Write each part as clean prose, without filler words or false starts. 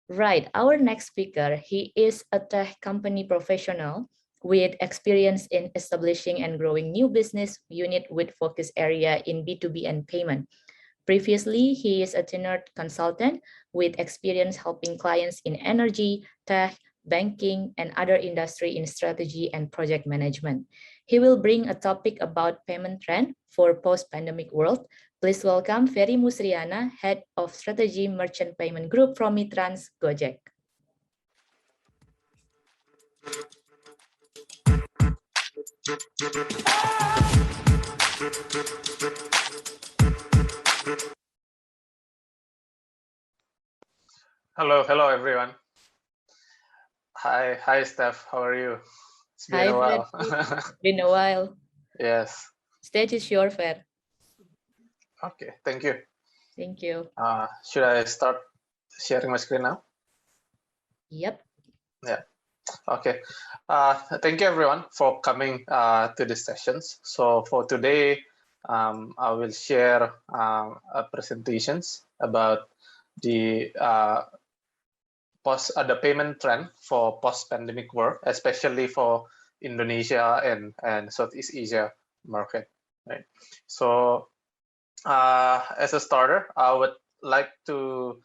Right, our next speaker, he is a tech company professional with experience in establishing and growing new business unit with focus area in B2B and payment. Previously, he is a tenured consultant with experience helping clients in energy, tech, banking, and other industry in strategy and project management. He will bring a topic about payment trend for post-pandemic world. Please welcome Verry Musriana, Head of Strategy Merchant Payment Group from Mitrans Gojek. Hello everyone. Hi Steph, how are you? It's been a while. Been a while. Yes. Stage is yours, Ver. Okay, thank you. Thank you. Should I start sharing my screen now? Yep. Yeah. Okay. Thank you everyone for coming to these sessions. So for today, I will share presentations about the the payment trend for post-pandemic world, especially for Indonesia and Southeast Asia market. Right. So as a starter, I would like to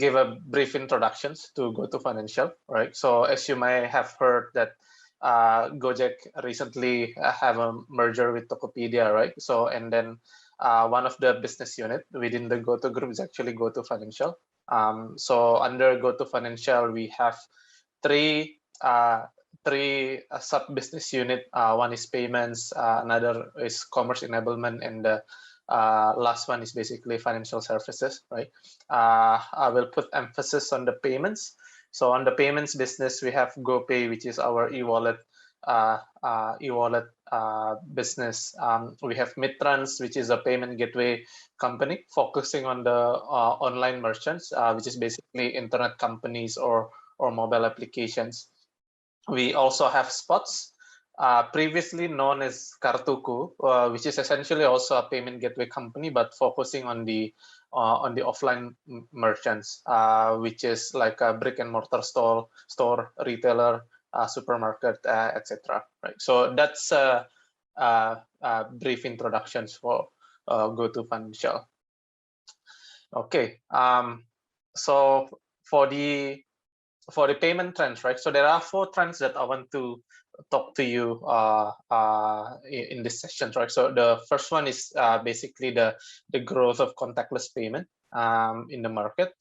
give a brief introductions to GoTo Financial. Right. So as you may have heard that Gojek recently have a merger with Tokopedia, right? So and then one of the business unit within the GoTo group is actually GoTo Financial. So under GoTo Financial, we have three sub business unit. One is payments, another is commerce enablement, and the last one is basically financial services. Right. I will put emphasis on the payments. So on the payments business, we have GoPay, which is our e-wallet business. We have Mitrans, which is a payment gateway company focusing on the online merchants, which is basically internet companies or mobile applications. We also have Spots, previously known as Kartuku, which is essentially also a payment gateway company, but focusing on the offline merchants, which is like a brick and mortar store, retailer, supermarket, etc. Right. So that's brief introductions for GoTo Financial. Okay. So for the payment trends, right? So there are 4 trends that I want to talk to you in this session, right? So the first one is basically the growth of contactless payment in the market.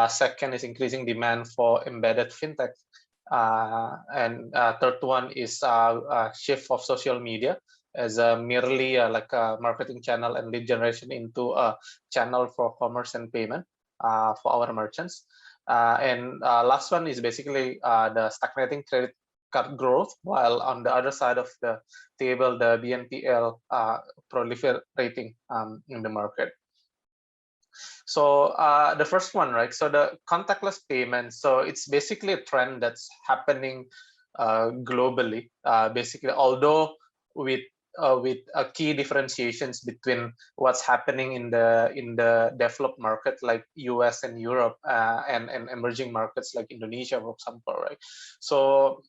Second is increasing demand for embedded fintech, and third one is a shift of social media as merely like a marketing channel and lead generation into a channel for commerce and payment for our merchants. And last one is basically the stagnating credit card growth, while on the other side of the table, the BNPL proliferating in the market. So the first one, right? So the contactless payment. So it's basically a trend that's happening globally. Basically, although with key differentiations between what's happening in the developed market like US and Europe and emerging markets like Indonesia, for example, right? So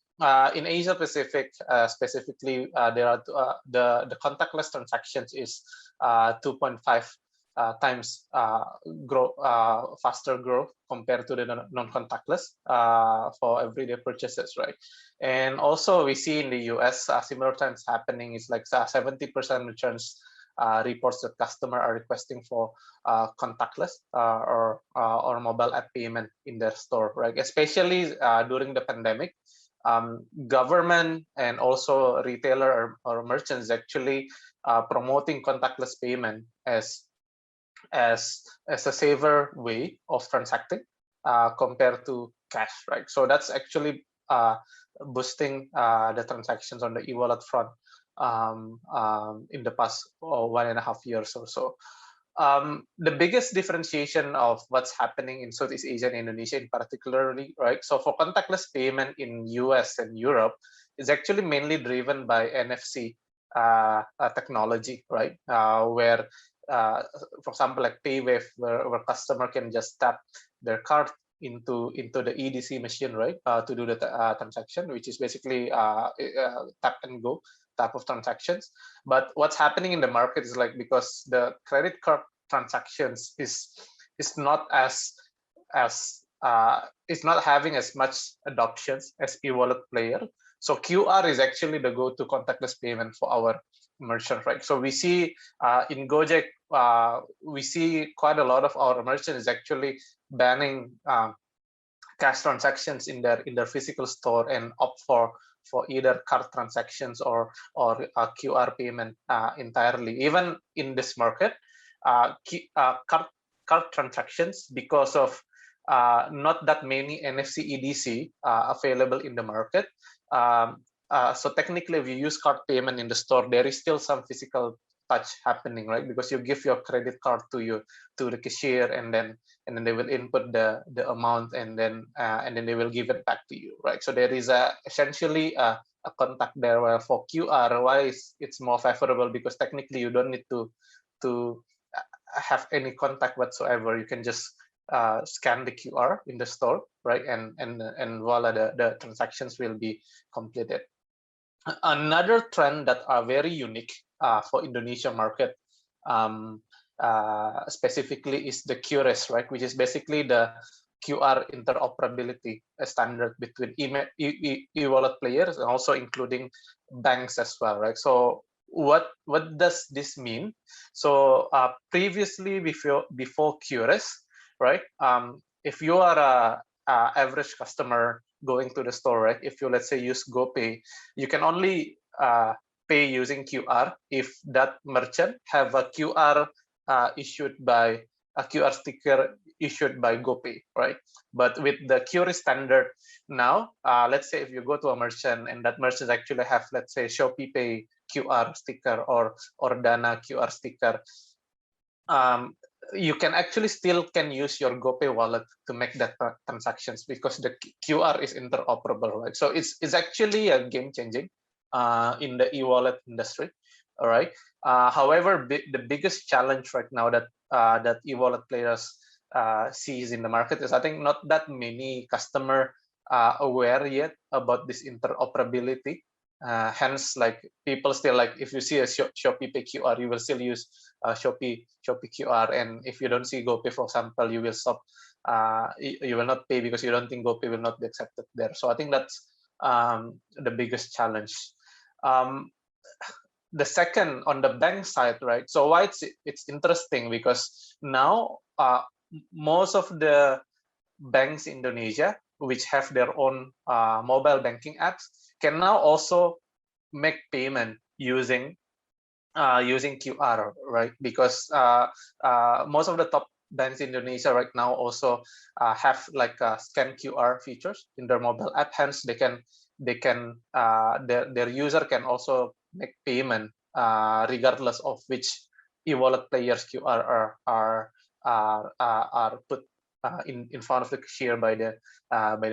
in Asia Pacific specifically, there are the contactless transactions is 2.5 times faster growth compared to the non-contactless for everyday purchases, right? And also we see in the US similar trends happening. Is like 70% returns reports that customers are requesting for contactless or mobile app payment in their store, right? Especially during the pandemic, government and also retailer or merchants actually promoting contactless payment as a safer way of transacting compared to cash, right? So that's actually boosting the transactions on the e-wallet front in the past 1.5 years or so. The biggest differentiation of what's happening in Southeast Asia and Indonesia in particularly, right? So for contactless payment in US and Europe, is actually mainly driven by NFC technology, right? Where for example, like PayWave, where customer can just tap their card into the EDC machine, right, to do the transaction, which is basically tap and go type of transactions. But what's happening in the market is like, because the credit card transactions is not it's not having as much adoptions as e-wallet player. So QR is actually the go-to contactless payment for our merchant, right? So we see in Gojek, we see quite a lot of our merchants actually banning cash transactions in their physical store and opt for either card transactions or QR payment entirely. Even in this market, card transactions, because of not that many NFC EDC available in the market. So technically, if you use card payment in the store, there is still some physical touch happening, right? Because you give your credit card to the cashier, and then they will input the amount, and then they will give it back to you, right? So there is essentially a contact there. Where for QR, why it's more favorable, because technically you don't need to have any contact whatsoever. You can just scan the QR in the store, right? And voila, the transactions will be completed. Another trend that are very unique for Indonesia market, specifically, is the QRIS, right? Which is basically the QR interoperability standard between e-wallet players, and also including banks as well, right? So what does this mean? So previously, before QRIS, right? If you are a average customer going to the store, right? If you, let's say, use GoPay, you can only pay using QR if that merchant have a QR sticker issued by GoPay, right? But with the QRIS standard now, let's say if you go to a merchant and that merchant actually have, let's say, Shopee Pay QR sticker or Dana QR sticker, you can actually still use your GoPay wallet to make that transactions, because the QR is interoperable, right? So it's actually a game changing in the e-wallet industry. All right. However, the biggest challenge right now that e-wallet players sees in the market is, I think, not that many customer aware yet about this interoperability. Hence, like, people still, like, if you see a Shopee Pay QR, you will still use Shopee QR, and if you don't see GoPay, for example, you will stop. You will not pay because you don't think GoPay will not be accepted there. So I think that's the biggest challenge. The second, on the bank side, right? So why it's interesting, because now most of the banks in Indonesia, which have their own mobile banking apps, can now also make payment using QR, right? Because most of the top banks in Indonesia right now also have like scan QR features in their mobile app. Hence, their user can also make payment regardless of which e-wallet players QR are put in front of the cashier by the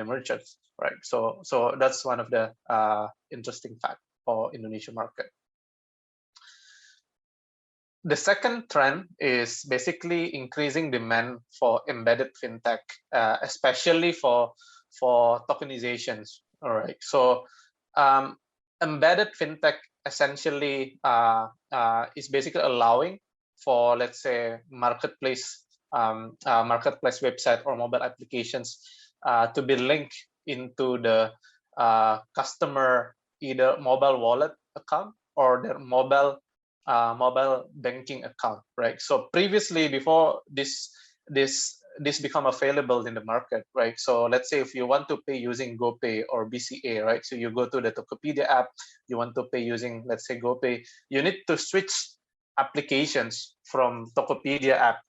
merchants, right? So that's one of the interesting fact for Indonesia market. The second trend is basically increasing demand for embedded fintech, especially for tokenizations. All right, so embedded fintech essentially is basically allowing for, let's say, marketplace website or mobile applications to be linked into the customer either mobile wallet account or their mobile banking account, right? So previously, before this become available in the market, right? So let's say if you want to pay using GoPay or BCA, right? So you go to the Tokopedia app, you want to pay using, let's say, GoPay, you need to switch applications from Tokopedia app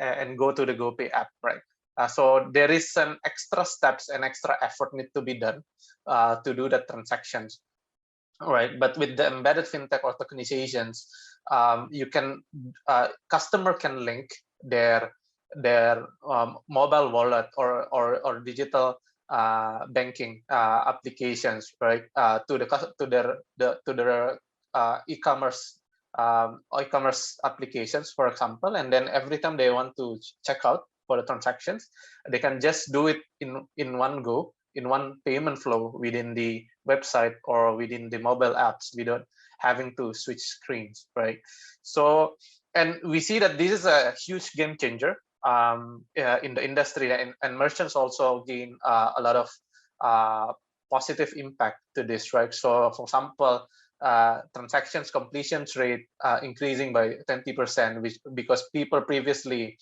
and go to the GoPay app, right? So there is some extra steps and extra effort need to be done to do the transactions. All right, but with the embedded fintech or tokenizations, you can customer can link their mobile wallet or digital banking applications, right, to their e-commerce applications, for example, and then every time they want to check out for the transactions. They can just do it in one go, in one payment flow within the website or within the mobile apps without having to switch screens, right? So, and we see that this is a huge game changer in the industry, and merchants also gain a lot of positive impact to this, right? So, for example, transactions completions rate increasing by 20%, which because people previously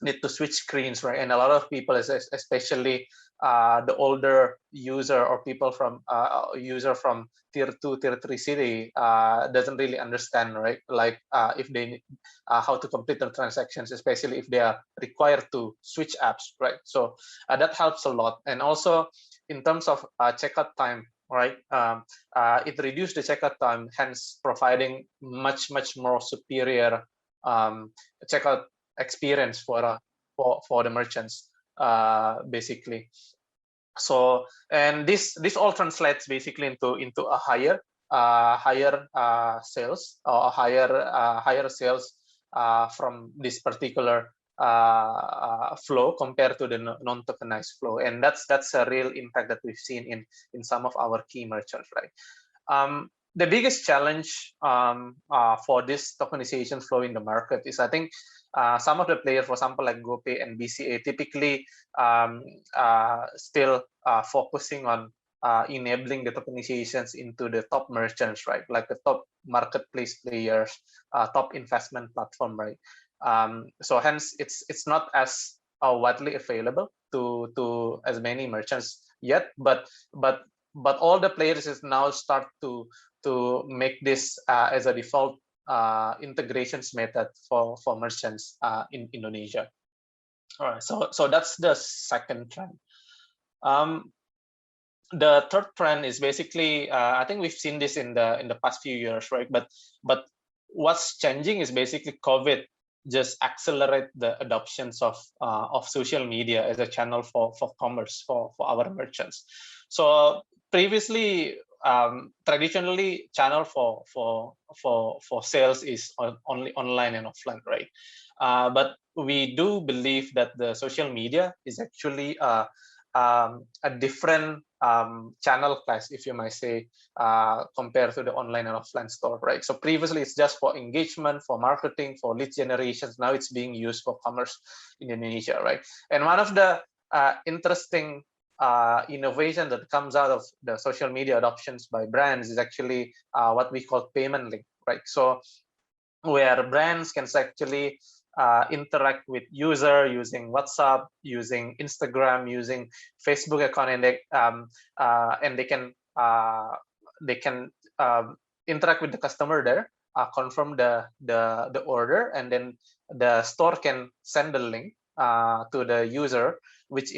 need to switch screens, right? And a lot of people, especially the older user or people from user from tier 2, tier 3 city doesn't really understand, right? Like if they how to complete the transactions, especially if they are required to switch apps, right? So that helps a lot. And also in terms of checkout time, right? It reduced the checkout time, hence providing much more superior checkout experience for the merchants, basically. So, and this all translates basically into a higher sales, or higher sales from this particular flow compared to the non-tokenized flow, and that's a real impact that we've seen in some of our key merchants, right? The biggest challenge for this tokenization flow in the market is, I think, some of the players, for example, like GoPay and BCA, typically still focusing on enabling the tokenizations into the top merchants, right? Like the top marketplace players, top investment platform, right? So hence, it's not as widely available to as many merchants yet, but all the players is now start to make this as a default integrations method for merchants in Indonesia. All right, so that's the second trend. The third trend is basically, I think we've seen this in the past few years, right? But what's changing is basically COVID just accelerate the adoptions of social media as a channel for commerce for our merchants. So previously, traditionally, channel for sales is only online and offline, right? But we do believe that the social media is actually a different channel class, if you might say, compared to the online and offline store, right? So previously it's just for engagement, for marketing, for lead generations. Now it's being used for commerce in Indonesia, right? And one of the interesting innovation that comes out of the social media adoptions by brands is actually what we call payment link, right? So where brands can actually interact with user using WhatsApp, using Instagram, using Facebook account, and they can interact with the customer there, confirm the order, and then the store can send the link to the user, which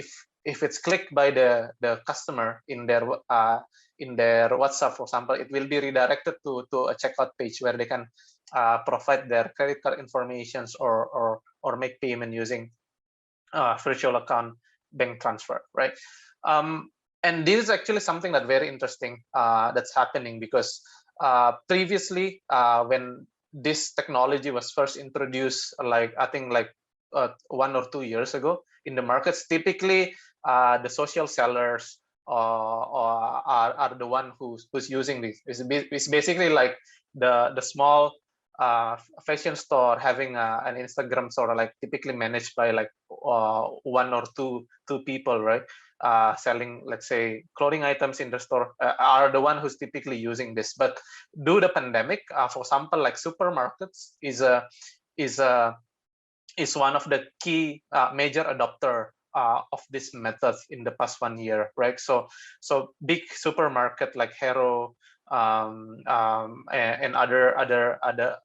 if it's clicked by the customer in their WhatsApp, for example, it will be redirected to a checkout page where they can provide their credit card informations or make payment using virtual account bank transfer, right? And this is actually something that's very interesting that's happening, because previously when this technology was first introduced, like I think like 1 or 2 years ago in the markets, typically the social sellers are the one who's using this. It's basically like the small fashion store having an Instagram store, like typically managed by like 1 or 2 people, right? Selling, let's say, clothing items in the store, are the one who's typically using this. But due to the pandemic, for example, like supermarkets is one of the key major adopter of this method in the past 1 year, right? So big supermarket like Hero and other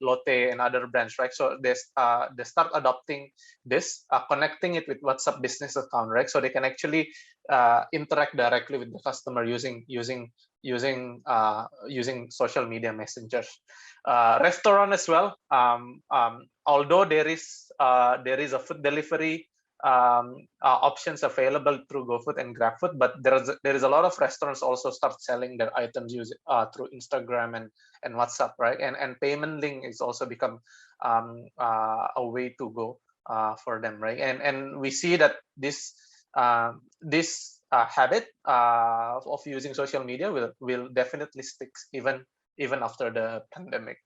Lotte and other brands, right? So they start adopting this, connecting it with WhatsApp business account, right? So they can actually interact directly with the customer using social media messengers. Restaurant as well. Although there is a food delivery options available through GoFood and GrabFood, but there is a lot of restaurants also start selling their items through Instagram and WhatsApp, right? And payment link is also become a way to go for them, right? And we see that this habit of using social media will definitely stick even after the pandemic,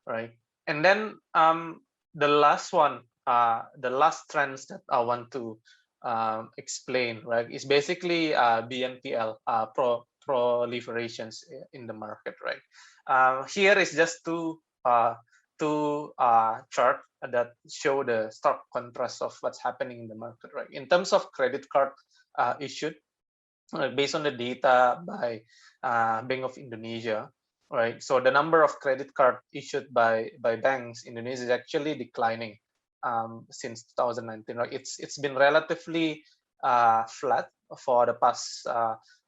right? And then the last one, the last trends that I want to explain, right, is basically BNPL proliferations in the market, right? Here is just two chart that show the stark contrast of what's happening in the market, right? In terms of credit card issued, based on the data by Bank of Indonesia, right? So the number of credit card issued by banks in Indonesia is actually declining since 2019. Right? It's been relatively flat for the past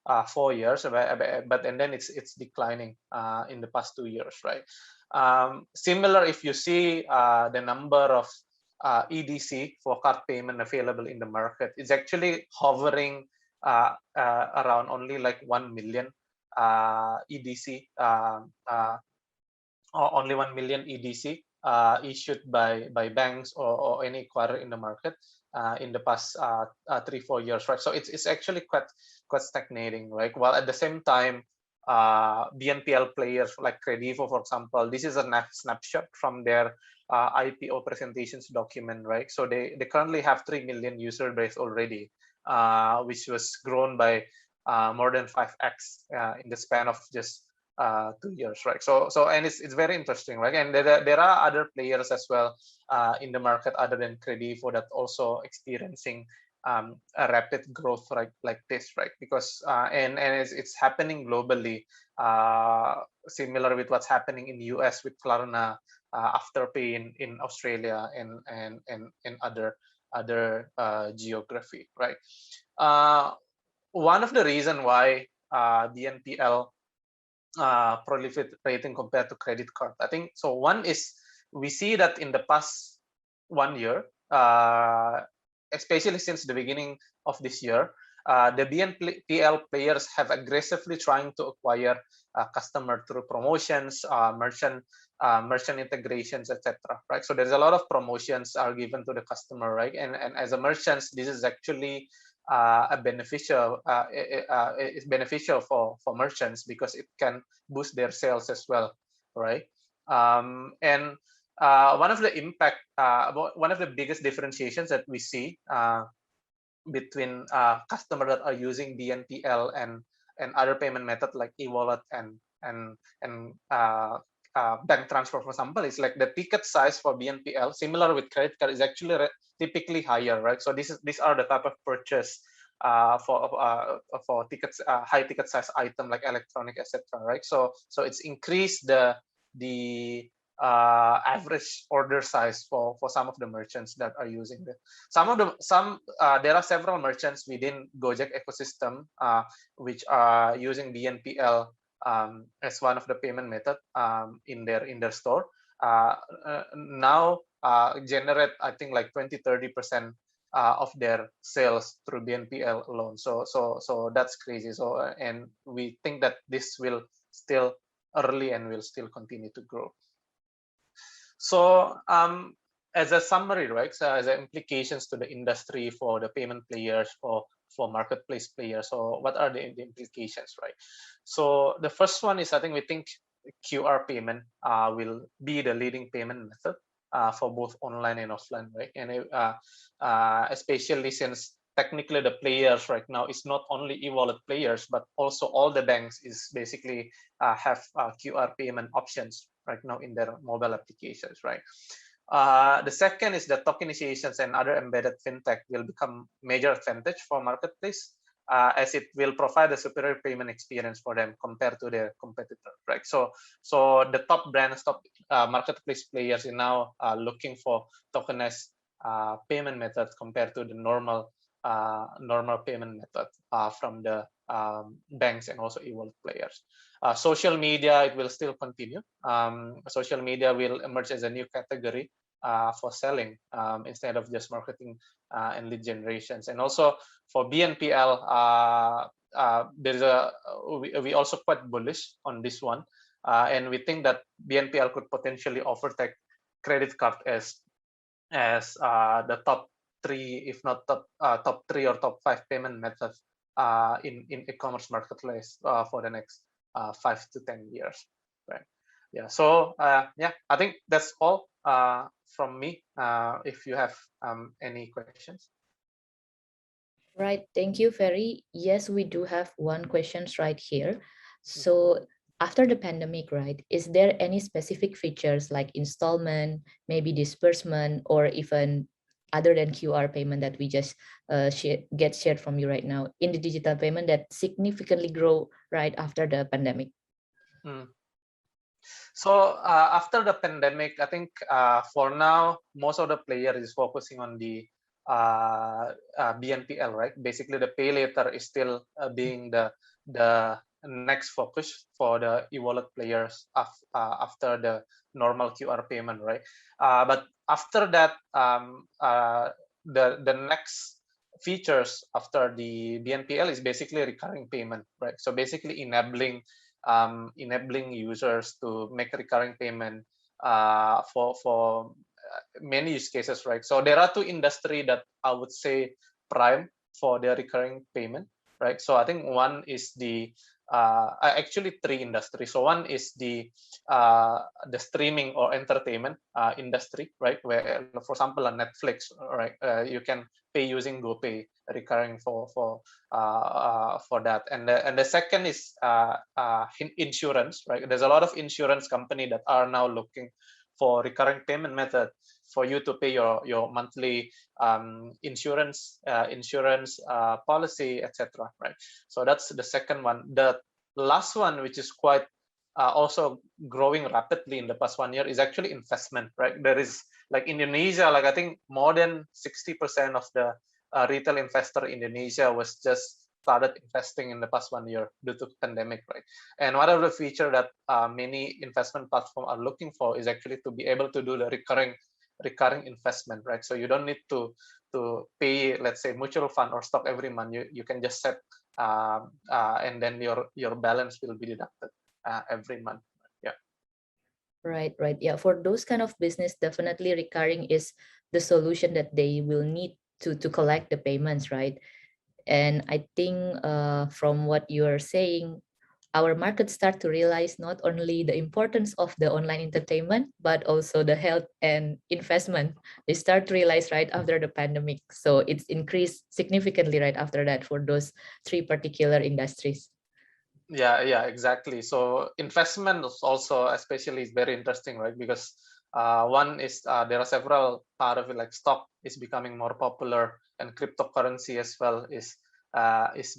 4 years, but and then it's declining in the past 2 years, right? Similar, if you see the number of EDC for card payment available in the market, it's actually hovering around only like 1 million EDC, or only 1 million EDC issued by banks or any acquirer in the market in the past 3-4 years, right? So it's actually quite stagnating, right? While at the same time, BNPL players like Credivo, for example, this is a snapshot from their IPO presentations document, right? So they currently have 3 million user base already, which was grown by more than 5x in the span of just 2 years, right? So and it's very interesting, right? And there are other players as well in the market other than Credivo that also experiencing a rapid growth like this, right? Because and it's happening globally, similar with what's happening in US with Klarna, Afterpay in Australia, and other geography, right? One of the reason why BNPL proliferating compared to credit card, I think so. One is we see that in the past 1 year, especially since the beginning of this year, the BNPL players have aggressively trying to acquire customer through promotions, merchant integrations, etc. Right? So there's a lot of promotions are given to the customer, right? And as a merchant, this is actually it's beneficial for merchants because it can boost their sales as well, right? And one of the biggest differentiations that we see between customers that are using BNPL and other payment method like e-wallet and bank transfer, for example, is like the ticket size for BNPL, similar with credit card, is actually typically higher, right? So these are the type of purchase for tickets, high ticket size item like electronic, etc. Right? So it's increased the average order size for some of the merchants that are using it. There are several merchants within Gojek ecosystem which are using BNPL as one of the payment method in their store. Now generate, I think, like 20-30% of their sales through BNPL alone. So that's crazy. So and we think that this will still early and will still continue to grow. So as a summary, right? So as implications to the industry, for the payment players, for marketplace players. So what are the implications, right? So the first one is, I think we think QR payment will be the leading payment method for both online and offline, right? And especially since technically the players right now is not only e-wallet players, but also all the banks is basically have QR payment options right now in their mobile applications, right? The second is that tokenizations and other embedded fintech will become major advantage for marketplace, as it will provide a superior payment experience for them compared to their competitor, right? So the top brands, top marketplace players are now looking for tokenized payment methods compared to the normal payment method from the banks and also e-wallet players. Social media, it will still continue. Social media will emerge as a new category for selling instead of just marketing and lead generations. And also for BNPL, we also quite bullish on this one, and we think that BNPL could potentially overtake credit card as as the top three, if not top three or top five payment methods in e-commerce marketplace for the next 5 to 10 years, right? Yeah. So yeah, I think that's all from me. If you have any questions. Right, thank you, Ferry. Yes, we do have one questions right here. So after the pandemic, right, is there any specific features like installment, maybe disbursement, or even other than QR payment that we just get shared from you right now in the digital payment that significantly grow right after the pandemic? Mm. So after the pandemic, I think for now, most of the player is focusing on the BNPL, right? Basically, the pay later is still being the next focus for the e-wallet players after the normal QR payment, right? But after that, the next features after the BNPL is basically recurring payment, right? So basically enabling users to make recurring payment for many use cases, right? So there are two industry that I would say prime for the recurring payment, right? So I think one is the actually three industries. So one is the streaming or entertainment industry, right? Where, for example, on Netflix, right, you can pay using GoPay recurring for that. And the second is insurance, right? There's a lot of insurance company that are now looking for recurring payment method for you to pay your monthly insurance policy, etc. Right? So that's the second one. The last one, which is quite also growing rapidly in the past 1 year, is actually investment, right? There is, like, Indonesia, like I think more than 60% of the retail investor in Indonesia was just started investing in the past 1 year due to pandemic, right? And one of the feature that many investment platforms are looking for is actually to be able to do the recurring investment, right? So you don't need to pay, let's say, mutual fund or stock every month. You can just set and then your balance will be deducted every month. Yeah. Right, right. Yeah, for those kind of business, definitely recurring is the solution that they will need to collect the payments, right? And I think from what you are saying, our market start to realize not only the importance of the online entertainment, but also the health and investment. They start to realize right after the pandemic. So it's increased significantly right after that for those three particular industries. Yeah, exactly. So investment is also especially is very interesting, right? Because one is there are several part of it, like stock is becoming more popular, and cryptocurrency as well is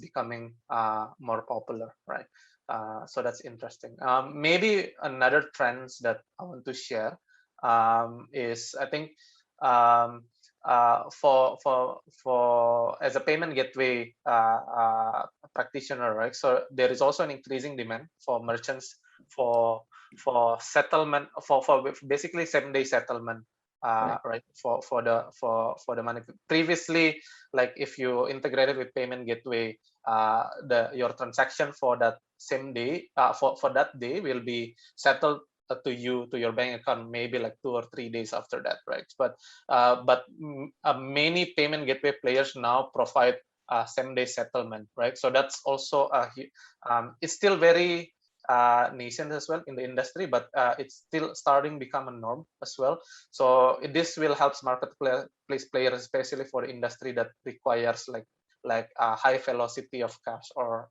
becoming more popular, right? So that's interesting. Maybe another trends that I want to share is, I think, um, for as a payment gateway practitioner, right? So there is also an increasing demand for merchants for settlement, for basically 7-day settlement, right? For the money. Previously, like if you integrated with payment gateway, your transaction for that same day, for that day, will be settled to your bank account maybe like 2 or 3 days after that, right? But many payment gateway players now provide same-day settlement, right? So that's also it's still very nascent as well in the industry, but it's still starting to become a norm as well. So this will help marketplace players, especially for the industry that requires like a high velocity of cash or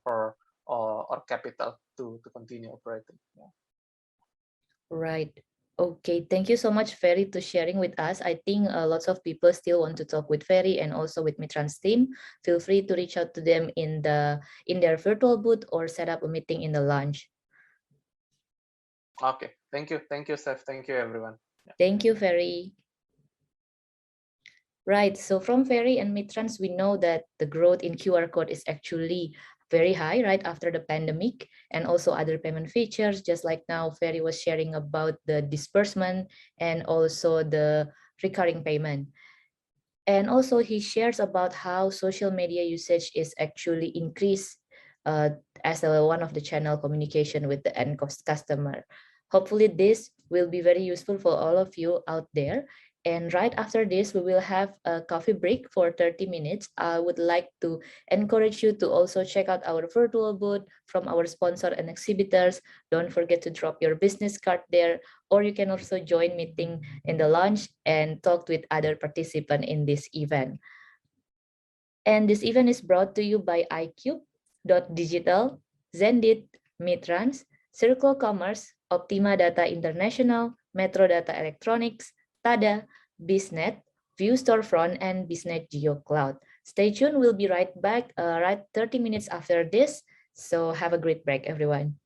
capital to continue operating. Yeah. Right. Okay. Thank you so much, Ferry, to sharing with us. I think lots of people still want to talk with Ferry and also with Mitran's team. Feel free to reach out to them in their virtual booth or set up a meeting in the lounge. Okay. Thank you, Steph. Thank you, everyone. Yeah. Thank you, Ferry. Right. So from Ferry and Mitrans, we know that the growth in QR code is actually very high right after the pandemic, and also other payment features, just like now Ferry was sharing about the disbursement and also the recurring payment. And also he shares about how social media usage is actually increased as one of the channel communication with the end customer. Hopefully this will be very useful for all of you out there. And right after this, we will have a coffee break for 30 minutes. I would like to encourage you to also check out our virtual booth from our sponsor and exhibitors. Don't forget to drop your business card there, or you can also join meeting in the lounge and talk with other participants in this event. And this event is brought to you by ICUBE, Digital, Zendit, Mitrans, SIRCLO Commerce, Optima Data International, Metro Data Electronics, Tada, BizNet, View Storefront, and BizNet Geo Cloud. Stay tuned. We'll be right back right 30 minutes after this. So have a great break, everyone.